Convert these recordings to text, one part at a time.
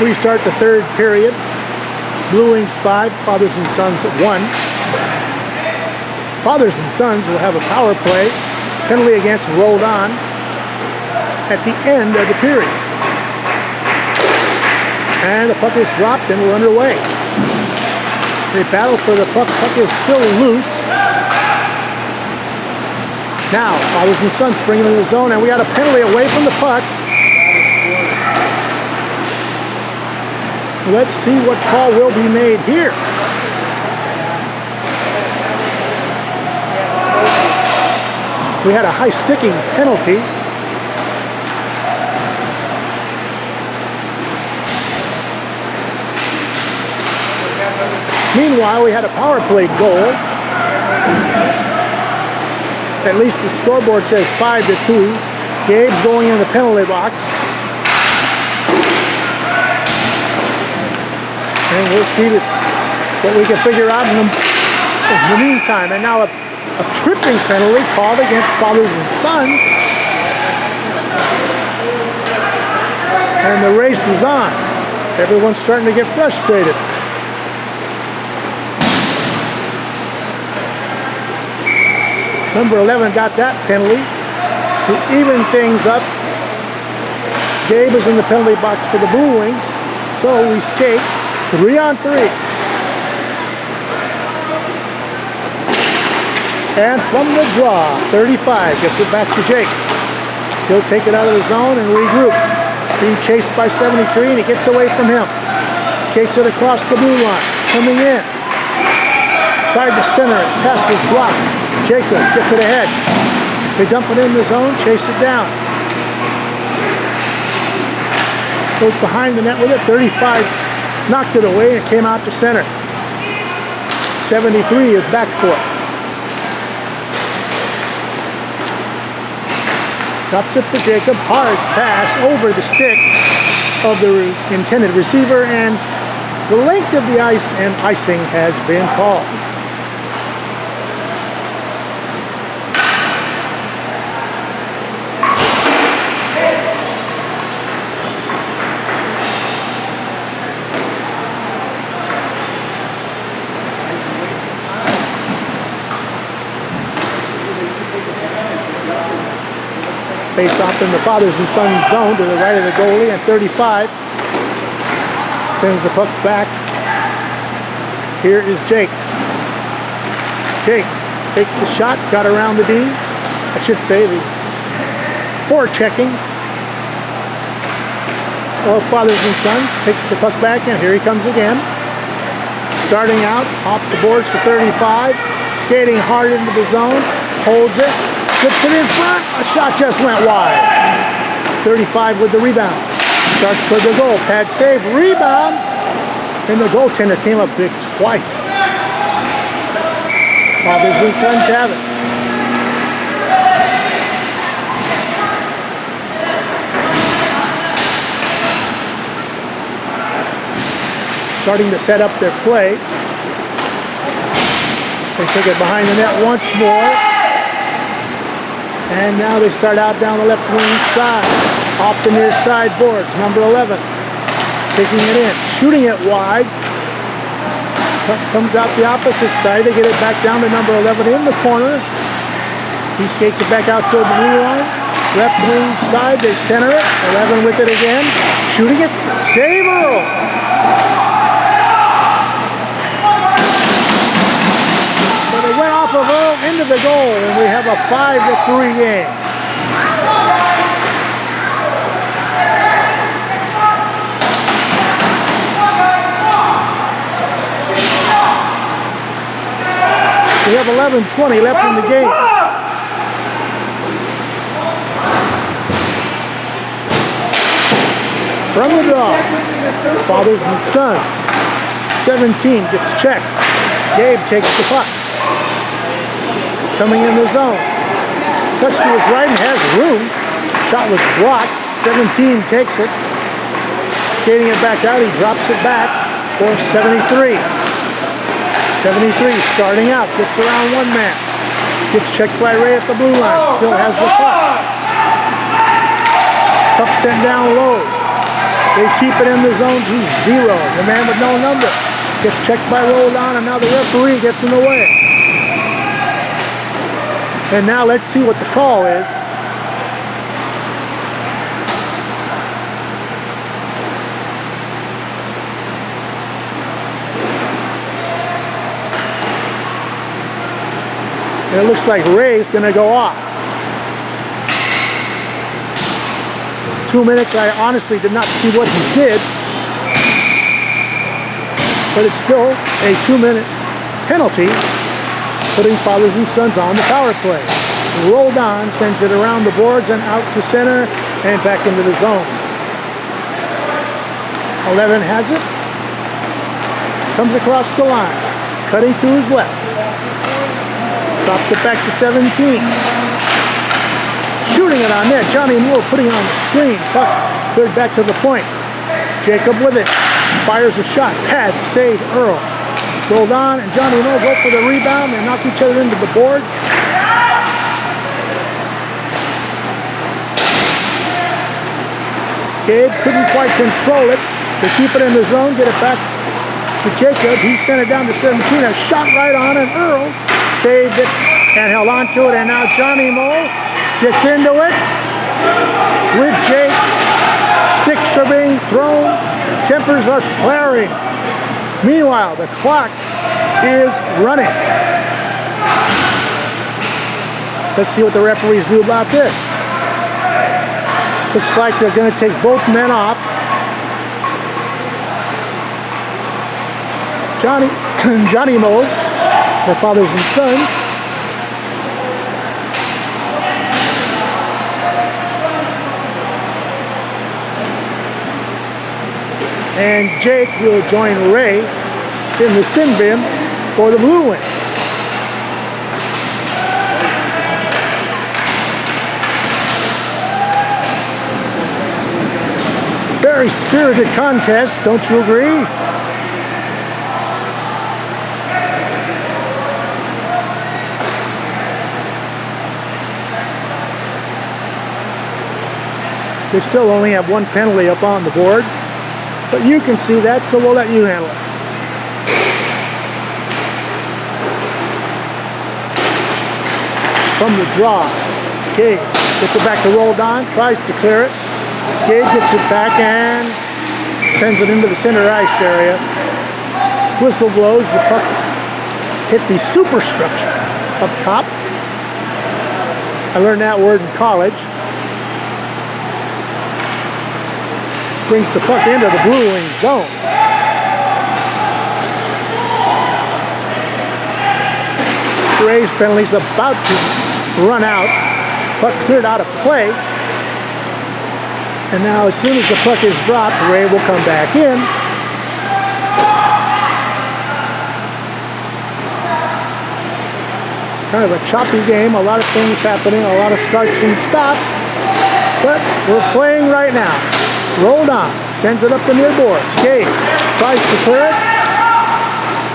We start the third period. Blue Wings 5, Fathers and Sons 1. Fathers and Sons will have a power play. Penalty against rolled on at the end of the period. And the puck is dropped and we're underway. They battle for the puck. Puck is still loose. Now, Fathers and Sons bring him in the zone, and we got a penalty away from the puck. Let's see what call will be made here. We had a high sticking penalty. Meanwhile, we had a power play goal. At least the scoreboard says 5-2. Gabe's going in the penalty box. And we'll see what we can figure out in the meantime. And now a tripping penalty called against Fathers and Sons. And the race is on. Everyone's starting to get frustrated. Number 11 got that penalty to even things up. Gabe is in the penalty box for the Blue Wings. So we skate 3-on-3. And from the draw, 35 gets it back to Jake. He'll take it out of the zone and regroup. Being chased by 73 and he gets away from him. Skates it across the blue line. Coming in. Tried to center it. Pass was blocked. Jacob gets it ahead. They dump it in the zone, chase it down. Goes behind the net with it. 35 knocked it away and came out to center. 73 is back for it. Drops it for Jacob. Hard pass over the stick of the intended receiver, and the length of the ice and icing has been called. Face off in the Fathers and Sons zone to the right of the goalie, and 35 sends the puck back. Here is Jake. Jake takes the shot, got around the D. I should say the forechecking of Fathers and Sons. Takes the puck back, and here he comes again. Starting out off the boards to 35. Skating hard into the zone. Holds it. Flips it in front. A shot just went wide. 35 with the rebound. Starts toward the goal. Pad save. Rebound. And the goaltender came up big twice. Fathers and Sons have it. Starting to set up their play. They take it behind the net once more. And now they start out down the left wing side. Off the near side boards. Number 11. Taking it in. Shooting it wide. Puck comes out the opposite side. They get it back down to number 11 in the corner. He skates it back out toward the blue line. Left wing side. They center it. 11 with it again. Shooting it. Save Earl. Went off of Earl into the goal, and we have a 5-3 game. We have 11:20 left in the game. From the draw, Fathers and Sons. 17 gets checked. Gabe takes the puck. Coming in the zone. Cuts to his right and has room. Shot was blocked. 17 takes it. Skating it back out. He drops it back for 73. 73 starting out. Gets around one man. Gets checked by Ray at the blue line. Still has the puck. Puck sent down low. They keep it in the zone to 0. The man with no number gets checked by Roldan, and now the referee gets in the way. And now let's see what the call is. And it looks like Ray's going to go off. 2 minutes, I honestly did not see what he did. But it's still a 2-minute penalty, putting fathers and sons on the power play. Roldan sends it around the boards and out to center and back into the zone. 11 has it. Comes across the line, cutting to his left. Drops it back to 17. Shooting it on net. Johnny Moore putting it on the screen. Puck cleared back to the point. Jacob with it. Fires a shot. Pad save Earl. Roldan and Johnny Moore go for the rebound. They knock each other into the boards. Gabe couldn't quite control it. They keep it in the zone. Get it back to Jacob. He sent it down to 17. A shot right on it. Earl saved it and held on to it, and now Johnny Moe gets into it with Jake. Sticks are being thrown, tempers are flaring. Meanwhile, the clock is running. Let's see what the referees do about this. Looks like they're going to take both men off. Johnny Moe, their fathers and sons. And Jake will join Ray in the sin bin for the Blue Wings. Very spirited contest, don't you agree? They still only have one penalty up on the board, but you can see that, so we'll let you handle it. From the draw, Gabe gets it back to Roldan, tries to clear it. Gabe gets it back and sends it into the center ice area. Whistle blows, the puck hit the superstructure up top. I learned that word in college. Brings the puck into the Blue Wings zone. Ray's penalty's about to run out. Puck cleared out of play. And now as soon as the puck is dropped, Ray will come back in. Kind of a choppy game, a lot of things happening, a lot of starts and stops. But we're playing right now. Roldan sends it up the near boards. Gabe tries to clear it.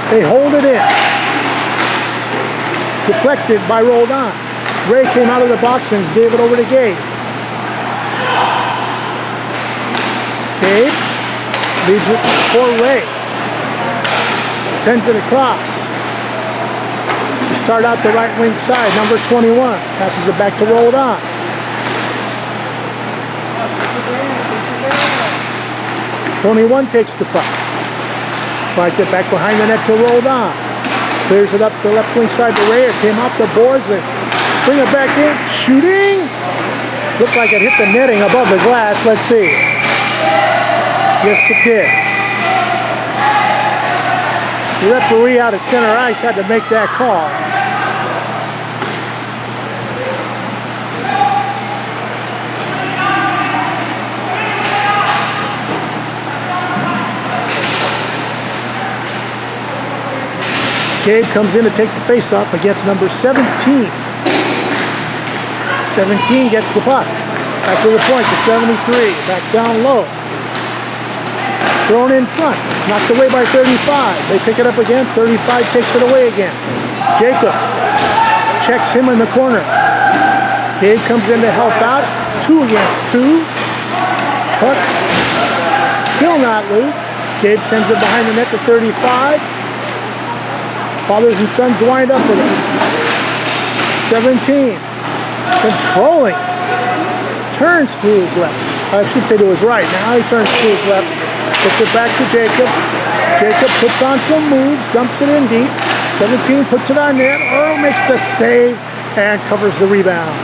They hold it in. Deflected by Roldan. Ray came out of the box and gave it over to Gabe. Gabe leaves it for Ray. Sends it across. We start out the right wing side. Number 21 passes it back to Roldan. 21 takes the puck. Slides it back behind the net to Roldan. Clears it up the left wing side to Ray. It came off the boards. They bring it back in. Shooting. Looked like it hit the netting above the glass. Let's see. Yes, it did. The referee out at center ice had to make that call. Gabe comes in to take the face-off against number 17. 17 gets the puck. Back to the point to 73. Back down low. Thrown in front. Knocked away by 35. They pick it up again. 35 takes it away again. Jacob checks him in the corner. Gabe comes in to help out. It's 2 against 2. Puck Still not loose. Gabe sends it behind the net to 35. Fathers and sons wind up with it. 17. Controlling. Turns to his left. I should say to his right. Now he turns to his left. Puts it back to Jacob. Jacob puts on some moves. Dumps it in deep. 17 puts it on net. Earl makes the save and covers the rebound.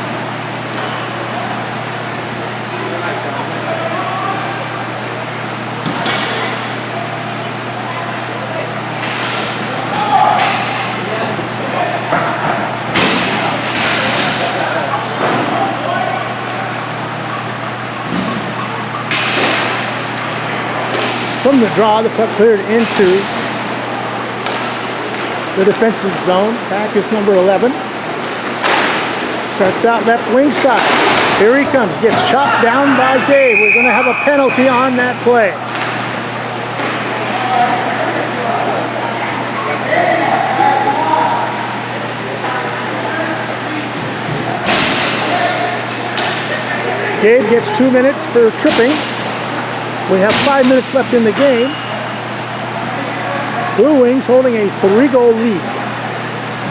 From the draw, the puck cleared into the defensive zone. Back is number 11. Starts out left wing side. Here he comes. Gets chopped down by Gabe. We're going to have a penalty on that play. Gabe gets 2 minutes for tripping. We have 5 minutes left in the game. Blue Wings holding a 3-goal lead.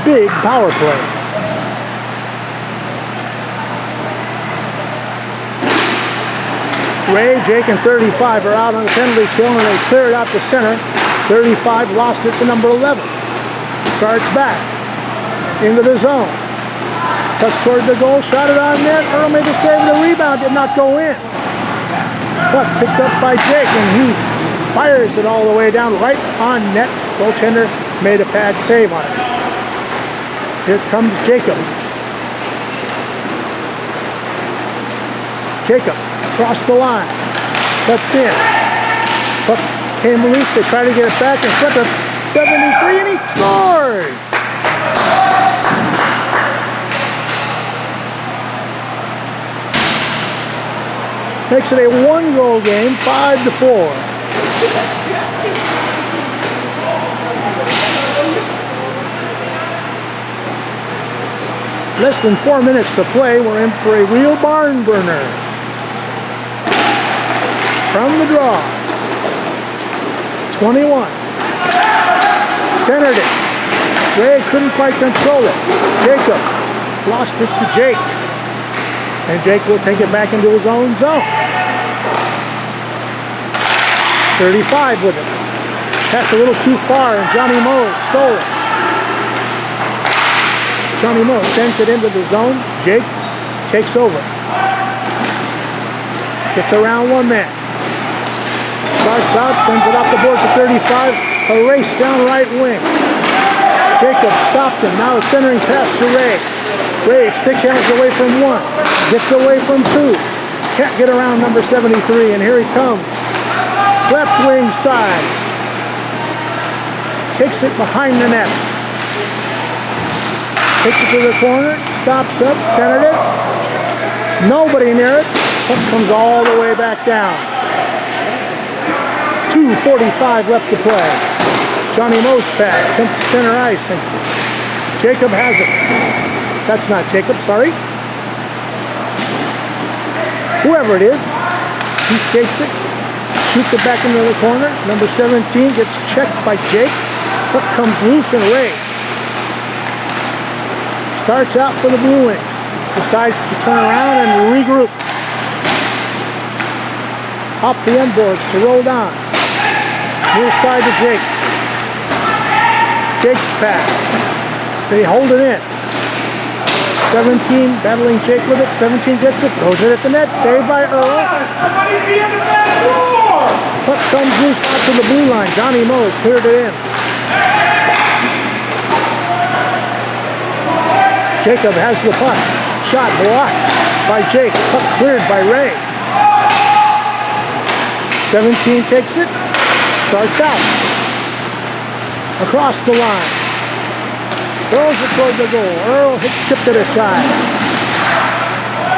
Big power play. Ray, Jake, and 35 are out on the penalty kill, and they clear it out to center. 35 lost it to number 11. Starts back into the zone. Cuts toward the goal, shot it on net. Earl made the save, the rebound did not go in. Puck picked up by Jake, and he fires it all the way down right on net. Goaltender made a pad save on it. Here comes Jacob. Jacob across the line. Cuts in. Puck came loose. They try to get it back in front of 73, and he scores! Makes it a 1-goal game, 5-4. Less than 4 minutes to play. We're in for a real barn burner. From the draw. 21. Centered it. Ray couldn't quite control it. Jacob lost it to Jake. And Jake will take it back into his own zone. 35 with it. Passed a little too far, and Johnny Moe stole it. Johnny Moe sends it into the zone. Jake takes over. Gets around one man. Starts out, sends it off the boards at 35. A race down right wing. Jacob stopped him. Now a centering pass to Ray. Ray stick handles away from one. Gets away from two. Can't get around number 73, and here he comes. Left wing side. Takes it behind the net. Takes it to the corner. Stops up. Centered it. Nobody near it. Puck comes all the way back down. 2:45 left to play. Johnny Moe's pass comes to center ice, and Jacob has it. That's not Jacob, sorry. Whoever it is, he skates it. Shoots it back into the corner. Number 17 gets checked by Jake. Puck comes loose, and Ray starts out for the Blue Wings. Decides to turn around and regroup. Off the end boards to roll down. Near side to Jake. Jake's pass. They hold it in. 17 battling Jake with it. 17 gets it. Throws it at the net. Saved by Earl. Somebody be in the back door! Puck comes loose out to the blue line. Johnny Moe cleared it in. Jacob has the puck. Shot blocked by Jake. Puck cleared by Ray. 17 takes it. Starts out. Across the line. Throws it toward the goal. Earl tipped it aside.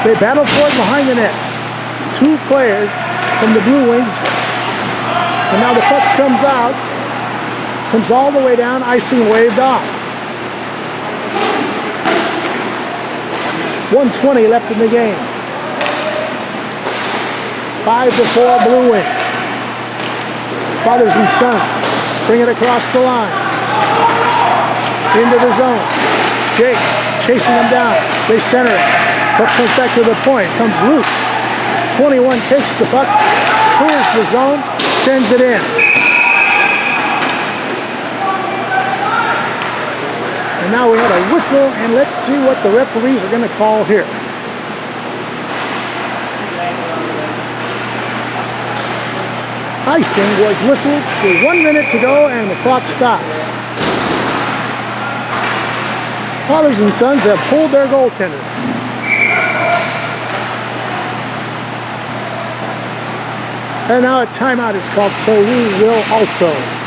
They battle for it behind the net. Two players from the Blue Wings. And now the puck comes out. Comes all the way down. Icing waved off. 1:20 left in the game. 5-4 Blue Wings. Fathers and sons bring it across the line. Into the zone. Jake chasing them down. They center it. Puck comes back to the point. Comes loose. 21 takes the puck. Clears the zone. Sends it in. And now we have a whistle, and let's see what the referees are going to call here. Icing was whistled with 1 minute to go, and the clock stops. Fathers and sons have pulled their goaltender. And now a timeout is called, so we will also.